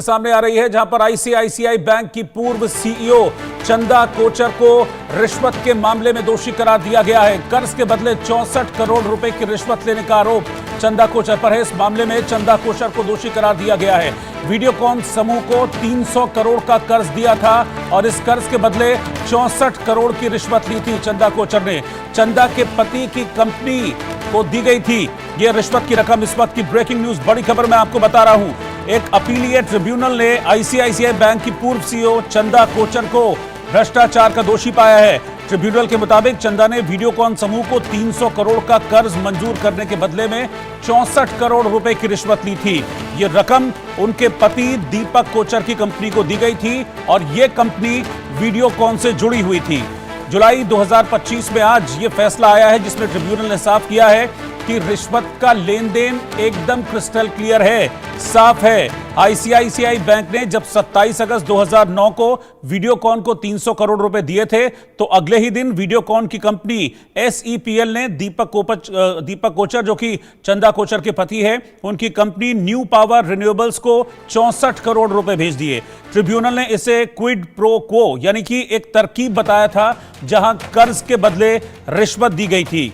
सामने आ रही है, जहां पर आईसीआईसीआई बैंक की पूर्व सीईओ चंदा कोचर को रिश्वत के मामले में दोषी करार दिया गया है। कर्ज के बदले 64 करोड़ रुपए की रिश्वत लेने का आरोप चंदा कोचर पर है। इस मामले में चंदा कोचर को दोषी करार दिया गया है। वीडियोकॉन समूह को 300 करोड़ का कर्ज दिया था और इस कर्ज के बदले 64 करोड़ की रिश्वत ली थी चंदा कोचर ने। चंदा के पति की कंपनी को दी गई थी यह रिश्वत की रकम। इस वक्त की ब्रेकिंग न्यूज, बड़ी खबर मैं आपको बता रहा हूं। एक अपीलीय ट्रिब्यूनल ने आईसीआईसीआई बैंक की पूर्व सीईओ चंदा कोचर को भ्रष्टाचार का दोषी पाया है। ट्रिब्यूनल के मुताबिक चंदा ने वीडियोकॉन समूह को 300 करोड़ का कर्ज मंजूर करने के बदले में 64 करोड़ रुपए की रिश्वत ली थी। यह रकम उनके पति दीपक कोचर की कंपनी को दी गई थी और यह कंपनी वीडियोकॉन से जुड़ी हुई थी। जुलाई 2025 में आज यह फैसला आया है, जिसमें ट्रिब्यूनल ने साफ किया है कि रिश्वत का लेन देन एकदम क्रिस्टल क्लियर है, साफ है। आईसीआईसीआई बैंक ने जब 27 अगस्त 2009 को वीडियोकॉन को 300 करोड़ रुपए दिए थे, तो अगले ही दिन वीडियोकॉन की कंपनी एसईपीएल ने दीपक कोचर, जो कि चंदा कोचर के पति है, उनकी कंपनी न्यू पावर रिन्यूएबल्स को 64 करोड़ रुपए भेज दिए। ट्रिब्यूनल ने इसे क्विड प्रो क्वो यानी कि एक तरकीब बताया था, जहां कर्ज के बदले रिश्वत दी गई थी।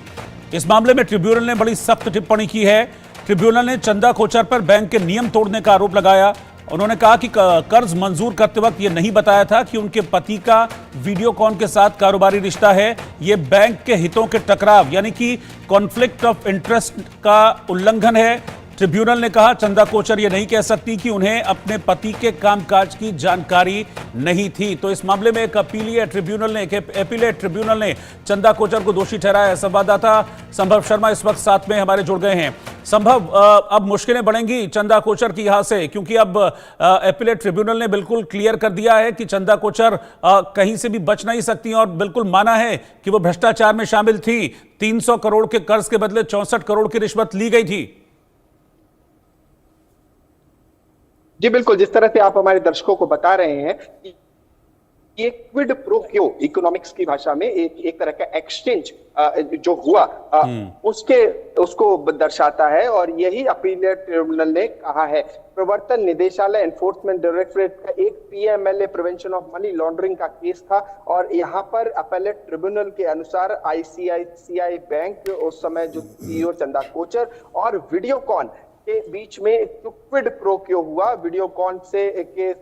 इस मामले में ट्रिब्यूनल ने बड़ी सख्त टिप्पणी की है। ट्रिब्यूनल ने चंदा कोचर पर बैंक के नियम तोड़ने का आरोप लगाया। उन्होंने कहा कि कर्ज मंजूर करते वक्त यह नहीं बताया था कि उनके पति का वीडियोकॉन के साथ कारोबारी रिश्ता है। यह बैंक के हितों के टकराव यानी कि कॉन्फ्लिक्ट ऑफ इंटरेस्ट का उल्लंघन है। ट्रिब्यूनल ने कहा चंदा कोचर यह नहीं कह सकती कि उन्हें अपने पति के कामकाज की जानकारी नहीं थी। तो इस मामले में एक अपीलीय ट्रिब्यूनल ने चंदा कोचर को दोषी ठहराया है। संवाददाता संभव शर्मा इस वक्त साथ में हमारे जुड़ गए हैं। संभव, अब मुश्किलें बढ़ेंगी चंदा कोचर की यहां से, क्योंकि अब अपीलेट ट्रिब्यूनल ने बिल्कुल क्लियर कर दिया है कि चंदा कोचर कहीं से भी बच नहीं सकती और बिल्कुल माना है कि वो भ्रष्टाचार में शामिल थी। 300 करोड़ के कर्ज के बदले 64 करोड़ की रिश्वत ली गई थी। जी बिल्कुल, जिस तरह से आप हमारे दर्शकों को बता रहे हैं, ये क्विड प्रो क्वो इकोनॉमिक्स की भाषा में एक तरह का एक्सचेंज जो हुआ उसको दर्शाता है और यही अपीलेट ट्रिब्यूनल ने कहा है। प्रवर्तन निदेशालय एनफोर्समेंट डायरेक्टरेट का एक PMLA prevention of money laundering का केस था और यहाँ पर अपीलेट ट्रिब्यूनल के अनुसार आईसीआईसीआई बैंक उस समय जो सीईओ चंदा कोचर और वीडियोकॉन के बीच में जो क्विड प्रो क्वो हुआ, वीडियोकॉन से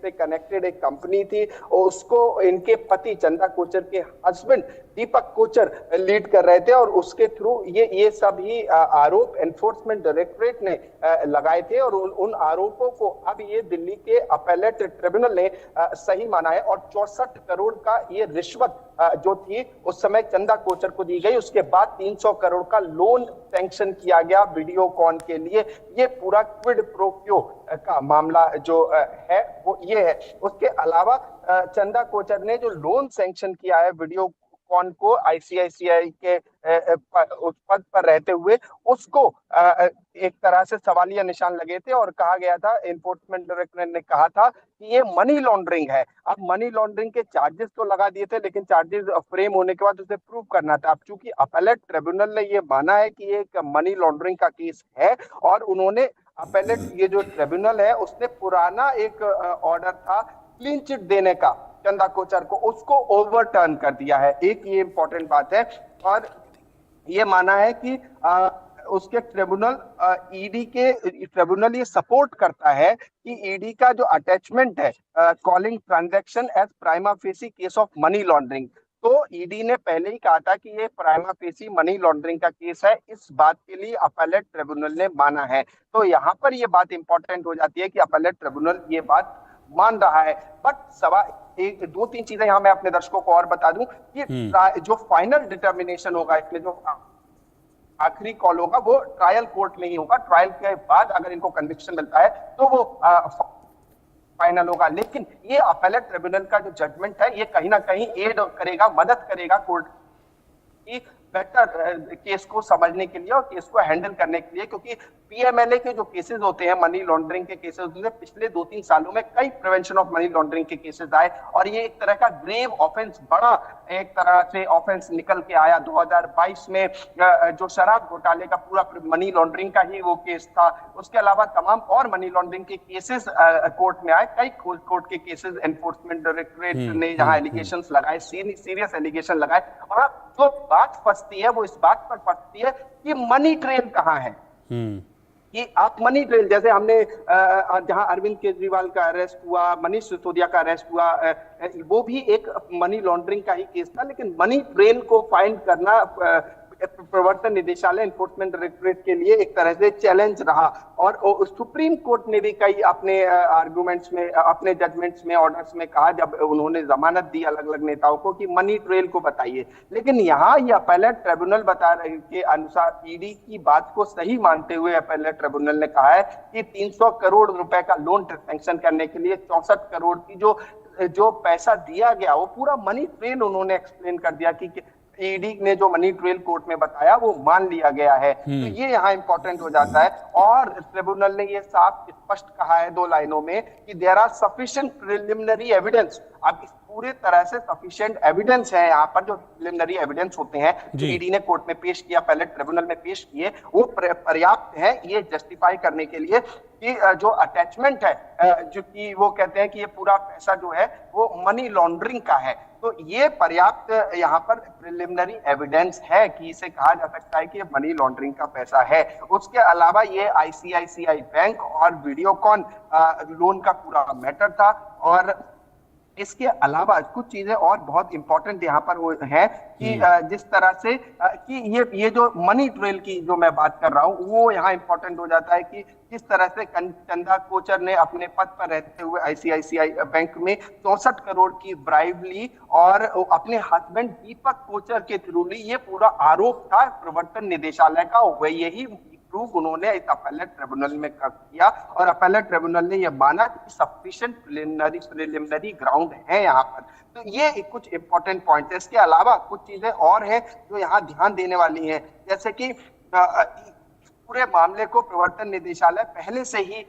कनेक्टेड एक कंपनी थी और उसको इनके पति चंदा कोचर के हस्बैंड दीपक कोचर लीड कर रहे थे और उसके थ्रू ये सभी आरोप एनफोर्समेंट डायरेक्टरेट ने लगाए थे और उन आरोपों को अब ये दिल्ली के अपीलेट ट्रिब्यूनल ने सही माना है और 64 करोड़ का ये रिश्वत जो थी उस समय चंदा कोचर को दी गई। उसके बाद 300 करोड़ का लोन सैंक्शन किया गया वीडियोकॉन के लिए। ये पूरा क्विड प्रो क्वो का मामला जो है वो ये है। उसके अलावा चंदा कोचर ने जो लोन सैंक्शन किया है वीडियोकॉन को आईसीआईसीआई के उस पद पर रहते हुए, उसको एक तरह से सवालिया निशान लगे थे और कहा गया था, एनफोर्समेंट डायरेक्टरेट ने कहा था कि ये मनी लॉन्ड्रिंग है। अब मनी लॉन्ड्रिंग के चार्जेस तो लगा दिए थे, लेकिन चार्जेस फ्रेम होने के बाद उसे प्रूव करना था। अब चूंकि अपीलेट ट्रिब्यूनल ने ये माना है कि ये एक मनी लॉन्ड्रिंग का केस है और उन्होंने अपीलेट ये जो ट्रिब्यूनल है उसने पुराना एक ऑर्डर था क्लीन चिट देने का चंदा कोचर को, उसको ओवरटर्न कर दिया है। एक ये इंपॉर्टेंट बात है और ये माना है कि उसके ट्रिब्यूनल ये सपोर्ट करता है कि ईडी का जो अटैचमेंट है calling transaction as prima facie case of money laundering, तो ईडी ने पहले ही कहा था कि ये प्राइमा फेसी मनी लॉन्ड्रिंग का केस है। इस बात के लिए अपीलेट ट्रिब्यूनल ने माना है। तो यहाँ पर ये बात इंपॉर्टेंट हो जाती है कि अपीलेट ट्रिब्यूनल ये बात मान रहा है। बट एक दो तीन चीजें यहाँ मैं अपने दर्शकों को और बता दूं कि जो फाइनल डिटर्मिनेशन होगा, इसमें जो आखिरी कॉल होगा वो ट्रायल कोर्ट में ही होगा। ट्रायल के बाद अगर इनको कन्विक्शन मिलता है तो वो फाइनल होगा। लेकिन ये अपीलेट ट्रिब्यूनल का जो जजमेंट है ये कहीं ना कहीं एड करेगा, मदद करेगा कोर्ट की बेटर केस को समझने के लिए और केस को हैंडल करने के लिए, क्योंकि पीएमएलए के जो केसेस होते हैं, मनी लॉन्ड्रिंग के केसेस होते हैं, पिछले 2-3 सालों में कई प्रिवेंशन ऑफ मनी लॉन्ड्रिंग के केसेस आए और ये एक तरह का ग्रेव ऑफेंस, बड़ा एक तरह से ऑफेंस निकल के आया। 2022 में जो शराब घोटाले का पूरा मनी लॉन्ड्रिंग का ही वो केस था। उसके अलावा तमाम और मनी लॉन्ड्रिंग के केसेस कोर्ट में आए, कई कोर्ट के केसेस एनफोर्समेंट डायरेक्टरेट ने जहां एलिगेशंस लगाए, सीरियस एलिगेशन लगाए। और जो बात फंसती है वो इस बात पर फंसती है कि मनी ट्रेल कहां है। कि आप मनी ट्रेल, जैसे हमने जहां अरविंद केजरीवाल का अरेस्ट हुआ, मनीष सिसोदिया का अरेस्ट हुआ, वो भी एक मनी लॉन्ड्रिंग का ही केस था, लेकिन मनी ट्रेल को फाइंड करना प्रवर्तन निदेशालय, एनफोर्समेंट डायरेक्टरेट के लिए एक तरह से चैलेंज रहा। और सुप्रीम कोर्ट ने भी कई अपने आर्गुमेंट्स में, अपने जजमेंट्स में, ऑर्डर्स में कहा, जब उन्होंने जमानत दी अलग अलग नेताओं को, कि मनी ट्रेल को बताइए। लेकिन यहाँ ये अपीलेट ट्रिब्यूनल बता रहे के अनुसार, ईडी की बात को सही मानते हुए अपीलेट ट्रिब्यूनल ने कहा है कि 300 करोड़ रुपए का लोन सैंक्शन करने के लिए 64 करोड़ की जो पैसा दिया गया, वो पूरा मनी ट्रेल उन्होंने एक्सप्लेन कर दिया कि ईडी ने जो मनी ट्रेल कोर्ट में बताया वो मान लिया गया है। तो ये यहाँ इंपॉर्टेंट हो जाता है। और ट्रिब्यूनल ने ये साफ स्पष्ट कहा है 2 लाइनों में कि there are sufficient preliminary evidence. अब इस पूरे तरह से सफिशिएंट एविडेंस है यहाँ पर, जो प्रिलिमिनरी एविडेंस होते हैं जो ईडी ने कोर्ट में पेश किया, पहले ट्रिब्यूनल में पेश किए, वो पर्याप्त है ये जस्टिफाई करने के लिए कि जो अटैचमेंट है, जो कि वो कहते हैं कि ये पूरा पैसा जो है वो मनी लॉन्ड्रिंग का है। तो ये पर्याप्त यहाँ पर प्रिलिमिनरी एविडेंस है कि इसे कहा जा सकता है कि ये मनी लॉन्ड्रिंग का पैसा है। उसके अलावा ये आईसीआईसीआई बैंक और वीडियोकॉन लोन का पूरा मैटर था। और इसके अलावा कुछ चीजें और बहुत इंपॉर्टेंट यहाँ पर वो है कि जिस तरह से कि ये जो मनी ट्रेल की जो मैं बात कर रहा हूँ, वो यहाँ इंपॉर्टेंट हो जाता है कि किस तरह से चंदा कोचर ने अपने पद पर रहते हुए आईसीआईसीआई बैंक में 64 करोड़ की ब्राइब ली और अपने हस्बैंड दीपक कोचर के थ्रू ली। ये पूरा आरोप था प्रवर्तन निदेशालय का। वह यही प्रूफ उन्होंने इस अपीलेट ट्रिब्यूनल में किया और अपीलेट ट्रिब्यूनल ने यह माना कि सफिशिएंट प्रिलिमिनरी ग्राउंड है यहाँ पर। तो ये कुछ इंपॉर्टेंट पॉइंट है। इसके अलावा कुछ चीजें और हैं जो यहाँ ध्यान देने वाली हैं, जैसे कि पूरे मामले को प्रवर्तन निदेशालय पहले से ही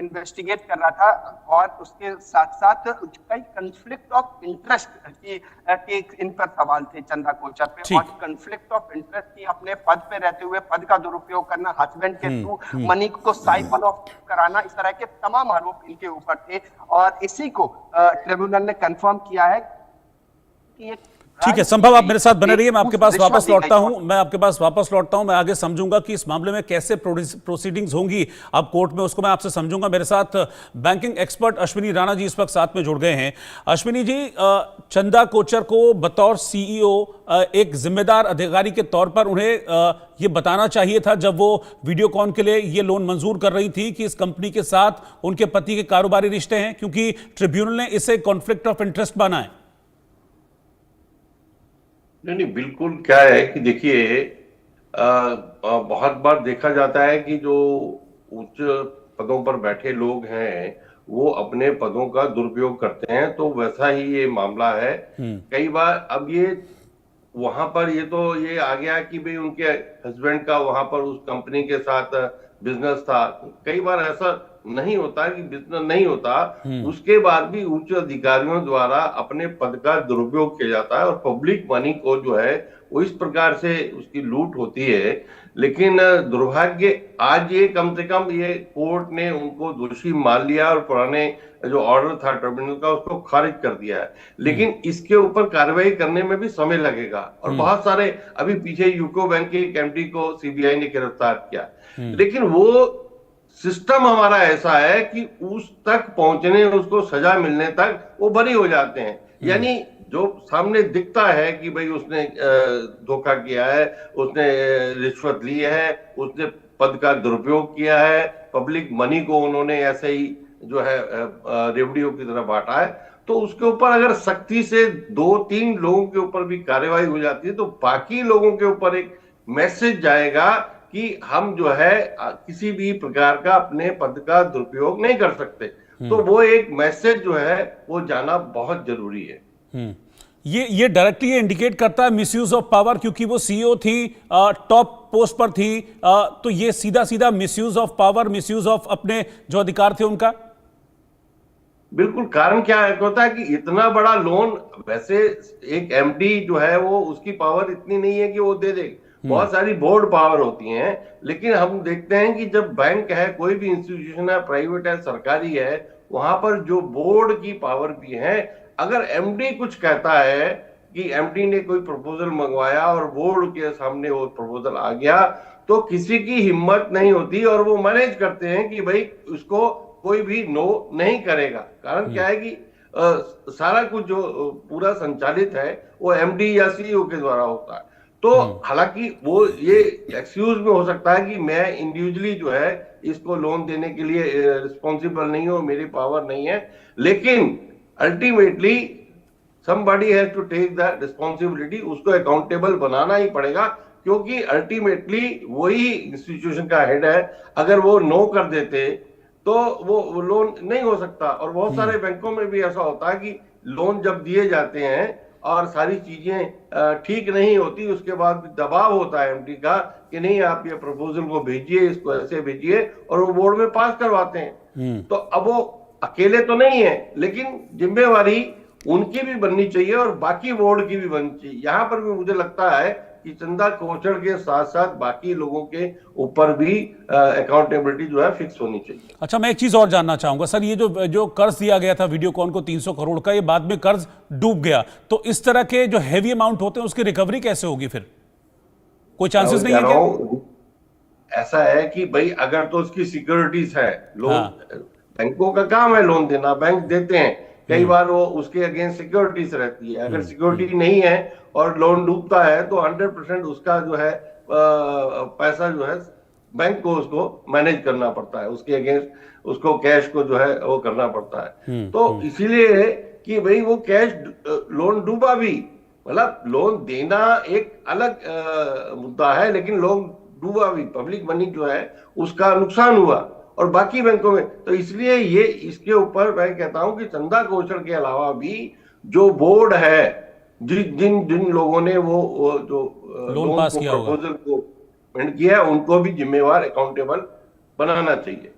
इन्वेस्टिगेट कर रहा था और उसके साथ साथ कई कंफ्लिक्ट ऑफ इंटरेस्ट के इन पर सवाल थे चंदा कोचर पे। और कंफ्लिक्ट ऑफ इंटरेस्ट की अपने पद पे रहते हुए पद का दुरुपयोग करना, हस्बैंड के थ्रू मनी को साइफन ऑफ कराना, इस तरह के तमाम आरोप इनके ऊपर थे। और इसी को ट्रिब्यूनल ने कंफर्म किया है कि ये ठीक है। संभव आप मेरे साथ बने रहिए, मैं आपके पास वापस लौटता हूं। मैं आगे समझूंगा कि इस मामले में कैसे प्रोसीडिंग्स होंगी अब कोर्ट में, उसको मैं आपसे समझूंगा। मेरे साथ बैंकिंग एक्सपर्ट अश्विनी राणा जी इस वक्त साथ में जुड़ गए हैं। अश्विनी जी, चंदा कोचर को बतौर सीईओ एक जिम्मेदार अधिकारी के तौर पर उन्हें ये बताना चाहिए था जब वो वीडियोकॉन के लिए ये लोन मंजूर कर रही थी कि इस कंपनी के साथ उनके पति के कारोबारी रिश्ते हैं, क्योंकि ट्रिब्यूनल ने इसे कॉन्फ्लिक्ट ऑफ इंटरेस्ट माना है। नहीं, बिल्कुल। क्या है कि देखिए, बहुत बार देखा जाता है कि जो उच्च पदों पर बैठे लोग हैं वो अपने पदों का दुरुपयोग करते हैं, तो वैसा ही ये मामला है। कई बार अब ये वहां पर ये आ गया कि भाई उनके हस्बैंड का वहां पर उस कंपनी के साथ बिजनेस था। कई बार ऐसा नहीं होता कि बिजनेस नहीं होता, उसके बाद भी उच्च अधिकारियों द्वारा अपने पद का दुरुपयोग किया जाता है और पब्लिक मनी को जो है वो इस प्रकार से उसकी लूट होती है। लेकिन दुर्भाग्य आज ये कम से कम ये कोर्ट ने उनको दोषी मान लिया और पुराने जो ऑर्डर था ट्रिब्यूनल का उसको खारिज कर दिया है। लेकिन इसके ऊपर कार्रवाई करने में भी समय लगेगा और बहुत सारे, अभी पीछे यूको बैंक के एमडी को सीबीआई ने गिरफ्तार किया, लेकिन वो सिस्टम हमारा ऐसा है कि उस तक पहुंचने, उसको सजा मिलने तक वो बरी हो जाते हैं। यानी जो सामने दिखता है कि भाई उसने धोखा किया है, उसने रिश्वत ली है, उसने पद का दुरुपयोग किया है, पब्लिक मनी को उन्होंने ऐसे ही जो है रेवड़ियों की तरह बांटा है, तो उसके ऊपर अगर सख्ती से 2-3 लोगों के ऊपर भी कार्रवाई हो जाती है तो बाकी लोगों के ऊपर एक मैसेज जाएगा कि हम जो है किसी भी प्रकार का अपने पद का दुरुपयोग नहीं कर सकते। तो वो एक मैसेज जो है वो जाना बहुत जरूरी है। ये डायरेक्टली ये इंडिकेट करता है मिसयूज ऑफ पावर, क्योंकि वो सीईओ थी, टॉप पोस्ट पर थी, तो ये सीधा सीधा misuse of power, misuse of अपने जो अधिकार थे उनका। बिल्कुल। कारण क्या है, होता है कि इतना बड़ा लोन, वैसे एक एमडी जो है वो उसकी पावर इतनी नहीं है कि वो दे दे, बहुत सारी बोर्ड पावर होती हैं। लेकिन हम देखते हैं कि जब बैंक है, कोई भी इंस्टीट्यूशन है, प्राइवेट है, सरकारी है, वहां पर जो बोर्ड की पावर भी है, अगर एमडी कुछ कहता है कि एमडी ने कोई प्रपोजल मंगवाया और बोर्ड के सामने वो प्रपोजल आ गया, तो किसी की हिम्मत नहीं होती और वो मैनेज करते हैं कि भाई उसको कोई भी नो नहीं करेगा। कारण क्या है कि सारा कुछ जो पूरा संचालित है वो एमडी या सीईओ के द्वारा होता है। तो हालांकि वो ये एक्सक्यूज में हो सकता है कि मैं इंडिविजुअली जो है इसको लोन देने के लिए रिस्पॉन्सिबल नहीं हूं, मेरी पावर नहीं है, लेकिन ultimately somebody has to take that responsibility, उसको अकाउंटेबल बनाना ही पड़ेगा, क्योंकि अल्टीमेटली वही इंस्टीट्यूशन का हेड है। अगर वो नो कर देते तो वो लोन नहीं हो सकता। और बहुत सारे बैंकों में भी ऐसा होता है कि लोन जब दिए जाते हैं और सारी चीजें ठीक नहीं होती, उसके बाद भी दबाव होता है एमडी का कि नहीं आप ये प्रपोजल को भेजिए, इसको ऐसे भेजिए, और वो बोर्ड में पास करवाते हैं। तो अब वो अकेले तो नहीं है, लेकिन जिम्मेवारी उनकी भी बननी चाहिए और बाकी बोर्ड की भी बननी चाहिए। यहां पर भी मुझे लगता है कि चंदा कोचर के साथ साथ बाकी लोगों के ऊपर भी अकाउंटेबिलिटी जो है फिक्स होनी चाहिए। अच्छा, मैं एक चीज और जानना चाहूंगा सर, ये जो कर्ज दिया गया था वीडियोकॉन को 300 करोड़ का, ये बाद में कर्ज डूब गया, तो इस तरह के जो हैवी अमाउंट होते हैं उसकी रिकवरी कैसे होगी फिर? कोई चांसेस नहीं है क्या? ऐसा है कि भाई अगर तो उसकी सिक्योरिटीज है, लोन बैंकों का काम है लोन देना, बैंक देते हैं, कई बार वो उसके अगेंस्ट सिक्योरिटीज रहती है। अगर सिक्योरिटी नहीं है और लोन डूबता है तो 100% उसका जो है पैसा जो है बैंक को उसको मैनेज करना पड़ता है, उसके अगेंस्ट उसको कैश को जो है वो करना पड़ता है। तो इसीलिए कि भाई वो कैश लोन डूबा भी, मतलब लोन देना एक अलग मुद्दा है, लेकिन लोन डूबा भी, पब्लिक मनी जो है उसका नुकसान हुआ और बाकी बैंकों में। तो इसलिए ये इसके ऊपर मैं कहता हूं कि चंदा कोचर के अलावा भी जो बोर्ड है, जिन लोगों ने वो जो लोन पास किया होगा, प्रपोजल को किया है, उनको भी जिम्मेवार अकाउंटेबल बनाना चाहिए।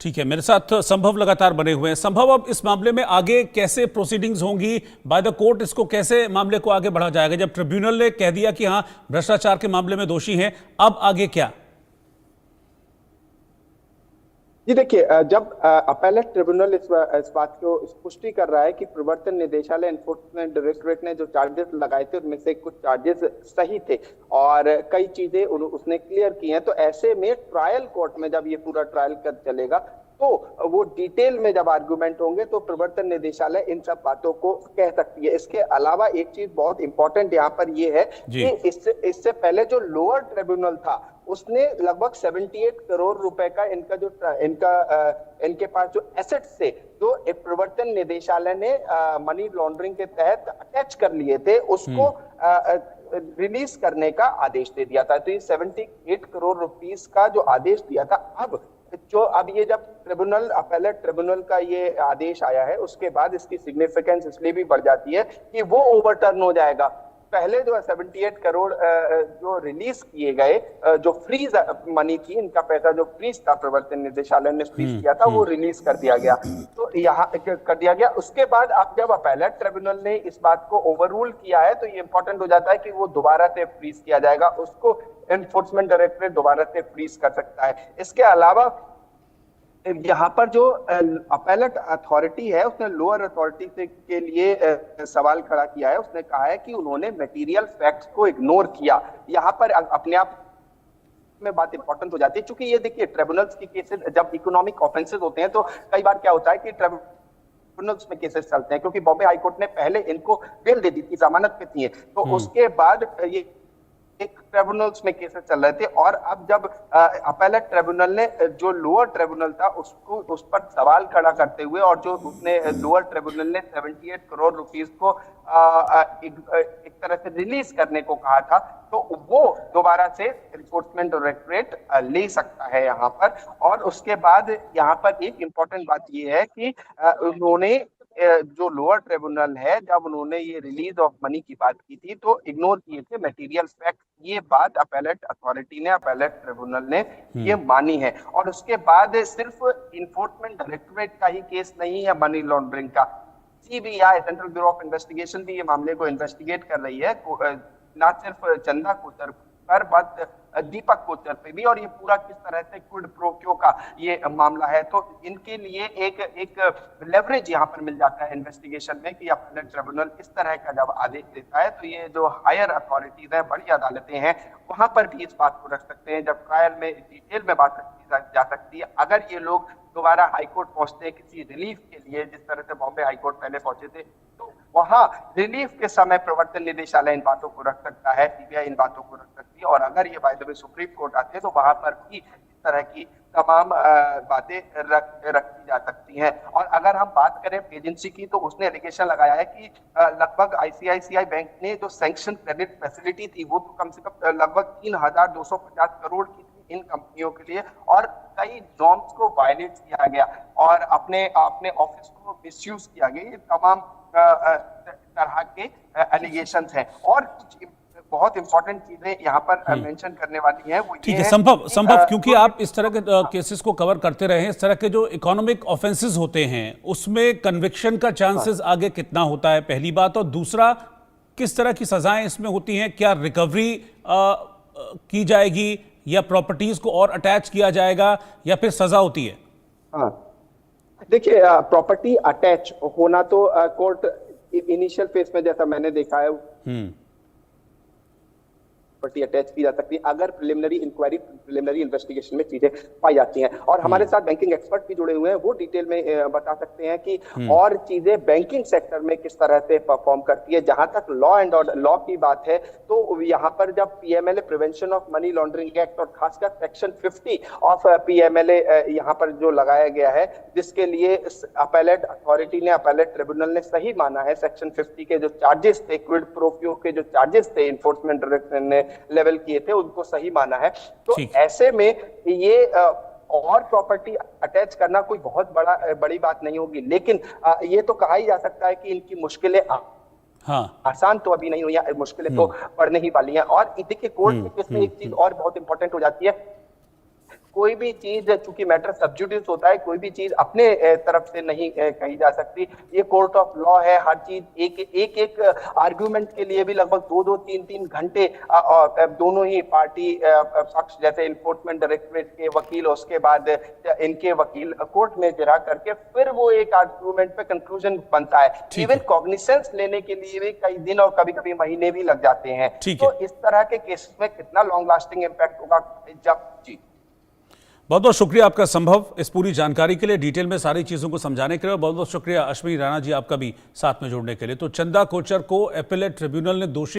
ठीक है, मेरे साथ संभव लगातार बने हुए हैं। संभव, अब इस मामले में आगे कैसे प्रोसीडिंग्स होंगी बाय द कोर्ट? इसको कैसे मामले को आगे बढ़ा जाएगा? जब ट्रिब्यूनल ने कह दिया कि हाँ भ्रष्टाचार के मामले में दोषी हैं, अब आगे क्या? जी देखिए, जब अपेलेट ट्रिब्यूनल इस बात को पुष्टि कर रहा है कि प्रवर्तन निदेशालय एनफोर्समेंट डायरेक्टोरेट ने जो चार्जेस लगाए थे उनमें से कुछ चार्जेस सही थे और कई चीजें उसने क्लियर की हैं, तो ऐसे में ट्रायल कोर्ट में जब ये पूरा ट्रायल कर चलेगा तो वो डिटेल में जब आर्गुमेंट होंगे तो प्रवर्तन निदेशालय इन सब बातों को कह सकती है। इसके अलावा एक चीज बहुत इंपॉर्टेंट यहाँ पर ये है कि इससे पहले जो लोअर ट्रिब्यूनल था उसने लगभग 78 करोड़ रुपए का इनके पास जो एसेट्स थे जो प्रवर्तन निदेशालय ने मनी लॉन्ड्रिंग के तहत अटैच कर लिए थे, उसको रिलीज करने का आदेश दे दिया था। तो ये 78 करोड़ रुपीस का जो आदेश दिया था, अब ये जब ट्रिब्यूनल अपेलेट ट्रिब्यूनल का ये आदेश आया है उसके बाद इसकी सिग्निफिकेंस इसलिए भी बढ़ जाती है कि वो ओवरटर्न हो जाएगा। पहले जो 78 करोड़ जो रिलीज किए गए, जो फ्रीज मनी थी, इनका पैसा जो फ्रीज था प्रवर्तन निदेशालय ने फ्रीज किया था, वो रिलीज कर दिया गया, तो यहाँ कर दिया गया। उसके बाद अब जब अपेलेट ट्रिब्यूनल ने इस बात को ओवररूल किया है तो ये इंपॉर्टेंट हो जाता है कि वो दोबारा से फ्रीज किया जाएगा, उसको एनफोर्समेंट डायरेक्टरेट दोबारा से फ्रीज कर सकता है। इसके अलावा यहाँ पर जो अपेलेट अथॉरिटी है उसने लोअर अथॉरिटी से के लिए सवाल खड़ा किया है। उसने कहा है कि उन्होंने मटेरियल फैक्ट्स को इग्नोर किया। यहाँ पर अपने आप में बात इंपॉर्टेंट हो जाती है, क्योंकि ये देखिए ट्रिब्यूनल्स की केसेस जब इकोनॉमिक ऑफेंसेस होते हैं तो कई बार क्या होता है कि ट्रिब्यूनल्स में केसेस चलते हैं, क्योंकि बॉम्बे हाईकोर्ट ने पहले इनको बेल दे दी थी, जमानत पे थी, तो उसके बाद ये एक ट्रिब्यूनल्स में केसेस चल रहे थे। और अब जब अपेलेट ट्रिब्यूनल ने जो लोअर ट्रिब्यूनल था उसको उस पर सवाल खड़ा करते हुए और जो उसने लोअर ट्रिब्यूनल ने 78 करोड़ रुपीस को एक तरह से रिलीज करने को कहा था, तो वो दोबारा से एनफोर्समेंट डायरेक्टरेट ले सकता है यहाँ पर। और उसके बाद यहाँ पर एक इंपॉर्टेंट बात ये है कि उन्होंने जो लोअर ट्रिब्यूनल है, जब उन्होंने ये रिलीज ऑफ मनी की बात की थी तो इग्नोर किए थे मटेरियल फैक्ट। ये बात अपैलेट अथॉरिटी ने, अपैलेट ट्रिब्यूनल ने ये मानी है। और उसके बाद सिर्फ इन्फोर्समेंट डायरेक्टरेट का ही केस नहीं है मनी लॉन्ड्रिंग का, CBI central bureau of investigation भी ये मामले को इन्वेस्टिगेट कर रही है, ना सिर्फ चंदा कोचर पर बट दीपक कोचर पे भी। और ये पूरा किस तरह से क्विड प्रो क्यो का ये मामला है, तो इनके लिए एक लेवरेज यहाँ पर मिल जाता है इन्वेस्टिगेशन में कि अपीलेट ट्रिब्यूनल इस तरह का जब आदेश देता है तो ये जो हायर अथॉरिटीज है, बड़ी अदालतें हैं, वहां पर भी इस बात को रख सकते हैं, जब ट्रायल में डिटेल में बात रखी जा सकती है। अगर ये लोग दोबारा हाईकोर्ट पहुंचते हैं किसी रिलीफ के लिए, जिस तरह से बॉम्बे हाईकोर्ट पहले पहुंचे थे, तो वहां रिलीफ के समय प्रवर्तन निदेशालय इन बातों को रख सकता है, सीबीआई इन बातों को रख सकती है। और अगर ये by the way supreme court आते हैं तो वहां पर भी इस तरह की तमाम बातें रखी जा सकती हैं। और अगर हम बात करें एजेंसी की, तो उसने एलिगेशन लगाया है कि लगभग आईसीआईसीआई बैंक ने जो सैंक्शन क्रेडिट फैसिलिटी थी वो तो कम से कम लगभग 3,250 करोड़ की थी इन कंपनियों के लिए, और कई नॉर्म्स को वायलेट किया गया और अपने ऑफिस को मिसयूज किया गया। ये तमाम तरह के एलिगेशंस हैं। और कुछ बहुत इंपॉर्टेंट चीजें यहाँ पर मेंशन करने वाली हैं, वो ठीक ये है। संभव क्योंकि आप इस तरह के केसेस को कवर करते रहे हैं, इस तरह के जो इकोनॉमिक ऑफेंसेस होते हैं उसमें कन्विक्शन का चांसेस आगे कितना होता है, पहली बात। और दूसरा, किस तरह की सजाएं इसमें होती हैं, क्या रिकवरी की जाएगी या प्रॉपर्टीज को और अटैच किया जाएगा या फिर सजा होती है? हाँ, देखिए, प्रॉपर्टी अटैच होना तो कोर्ट इनिशियल फेज में, जैसा मैंने देखा है, प्रॉपर्टी अटैच की जा सकती है अगर प्रिलिमिनरी इंक्वायरी, प्रिलिमिनरी इन्वेस्टिगेशन में चीजें पाई जाती हैं। और हमारे साथ बैंकिंग एक्सपर्ट भी जुड़े हुए हैं, वो डिटेल में बता सकते हैं कि और चीजें बैंकिंग सेक्टर में किस तरह से परफॉर्म करती है। जहां तक लॉ एंड ऑर्डर, लॉ की बात है, तो यहाँ पर जब PMLA, prevention of money laundering act, और खासकर सेक्शन 50 ऑफ पीएमएलए यहाँ पर जो लगाया गया है, जिसके लिए अपैलेट अथॉरिटी ने, अपैलेट ट्रिब्यूनल ने सही माना है, सेक्शन 50 के जो चार्जेस थे, क्विड प्रो क्यो के जो चार्जेस थे, इन्फोर्समेंट डायरेक्टर ने लेवल किए थे, उनको सही माना है। तो ऐसे में ये और प्रॉपर्टी अटैच करना कोई बहुत बड़ी बात नहीं होगी। लेकिन ये तो कहा ही जा सकता है कि इनकी मुश्किलें आसान तो अभी नहीं हुई है, मुश्किलें तो बढ़ने ही वाली हैं। और देखिए, कोर्ट के केस में एक चीज और बहुत इंपॉर्टेंट हो जाती है, कोई भी चीज, चूंकि मैटर सब्जुडिस होता है, कोई भी चीज अपने तरफ से नहीं कही जा सकती। ये कोर्ट ऑफ लॉ है, हर चीज एक आर्गुमेंट के लिए भी लगभग 2-2, 3-3 घंटे दोनों ही पार्टी पक्ष, जैसे इन्फोर्समेंट डायरेक्टरेट के वकील, उसके बाद इनके वकील कोर्ट में जिरा करके फिर वो एक आर्गुमेंट पे कंक्लूजन बनता है। इवन कॉग्निसेंस लेने के लिए भी कई दिन और कभी-कभी महीने भी लग जाते हैं। तो इस तरह के केसेस में कितना लॉन्ग लास्टिंग इम्पैक्ट होगा, जब जी। बहुत बहुत शुक्रिया आपका संभव, इस पूरी जानकारी के लिए, डिटेल में सारी चीज़ों को समझाने के लिए। बहुत बहुत शुक्रिया अश्विनी राणा जी आपका भी साथ में जुड़ने के लिए। तो चंदा कोचर को अपीलेट ट्रिब्यूनल ने दोषी